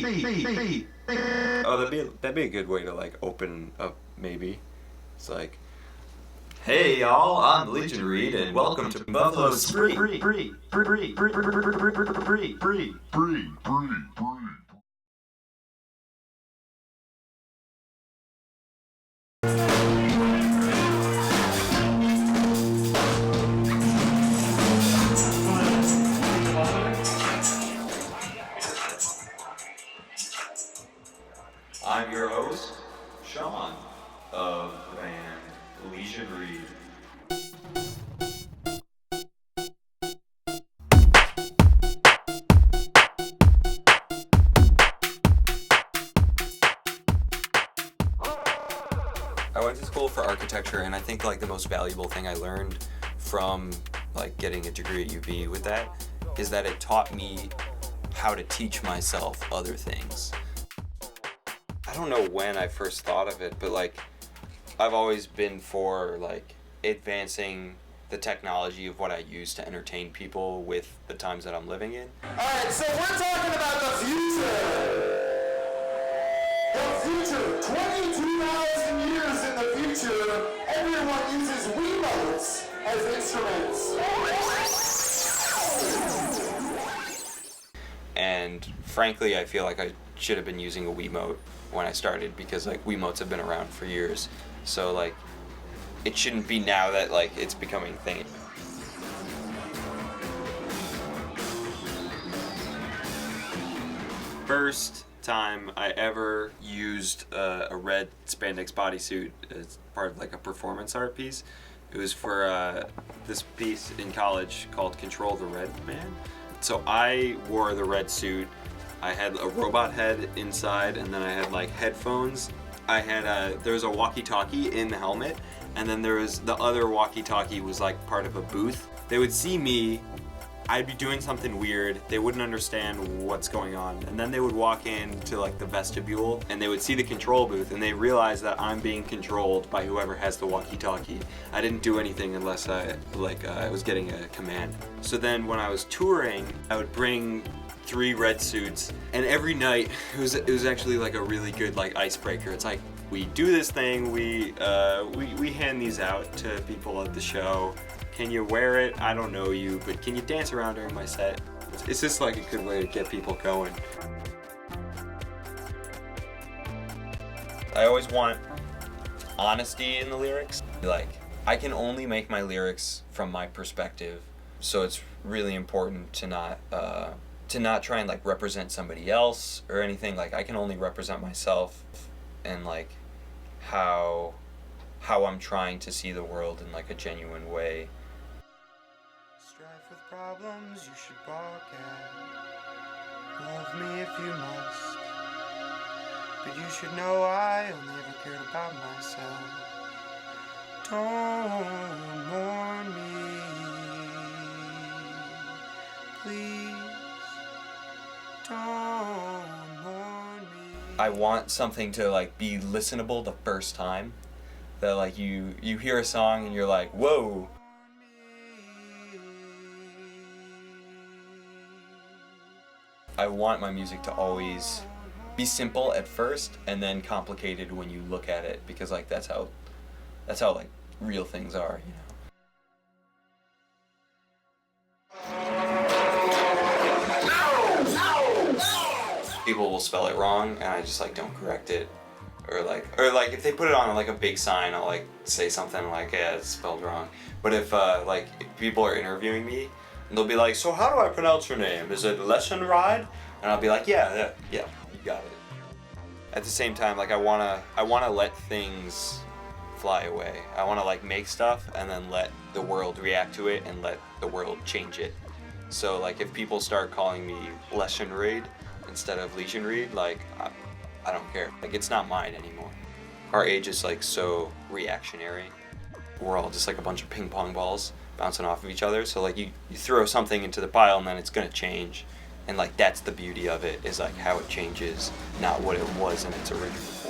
Oh, that'd be a good way to like open up. Maybe it's like, hey y'all, I'm Lesionread, and welcome to Buffalo Spree. I'm your host, Sean, of the band Lesionread. I went to school for architecture, and I think like the most valuable thing I learned from like getting a degree at UB with that is that it taught me how to teach myself other things. I don't know when I first thought of it, but like I've always been for like advancing the technology of what I use to entertain people with the times that I'm living in. Alright, so we're talking about the future. The future, 22,000 years in the future, everyone uses Wiimotes as instruments. And frankly, I feel like I should have been using a Wiimote when I started, because like Wiimotes have been around for years. So like it shouldn't be now that like it's becoming a thing. First time I ever used a red spandex bodysuit as part of like a performance art piece. It was for this piece in college called Control the Red Man. So I wore the red suit. I had a robot head inside, and then I had like headphones. I had there was a walkie-talkie in the helmet, and then there was the other walkie-talkie was like part of a booth. They would see me, I'd be doing something weird, they wouldn't understand what's going on, and then they would walk into like the vestibule, and they would see the control booth, and they realize that I'm being controlled by whoever has the walkie-talkie. I didn't do anything unless I was getting a command. So then when I was touring, I would bring 3 red suits, and every night it was actually like a really good like icebreaker. It's like, we do this thing, we hand these out to people at the show. Can you wear it? I don't know you, but can you dance around during my set? It's just like a good way to get people going. I always want honesty in the lyrics. Like, I can only make my lyrics from my perspective, so it's really important to not try and like represent somebody else or anything. Like, I can only represent myself and like how I'm trying to see the world in like a genuine way. Strife with problems you should balk at. Love me if you must. But you should know I only ever cared about myself. Don't mourn me, please. Don't mourn me. I want something to like be listenable the first time. That like you hear a song and you're like, whoa. I want my music to always be simple at first and then complicated when you look at it, because like that's how like real things are, you know. People will spell it wrong and I just like don't correct it. Or like if they put it on like a big sign, I'll like say something like, yeah, it's spelled wrong. But if if people are interviewing me, and they'll be like, so how do I pronounce your name? Is it Lesionread? And I'll be like, yeah, you got it. At the same time, like I wanna let things fly away. I wanna like make stuff and then let the world react to it and let the world change it. So like if people start calling me Lesionread instead of Lesionread, like I don't care. Like, it's not mine anymore. Our age is like so reactionary. We're all just like a bunch of ping pong balls bouncing off of each other. So like you throw something into the pile and then it's gonna change. And like that's the beauty of it, is like how it changes, not what it was in its original form.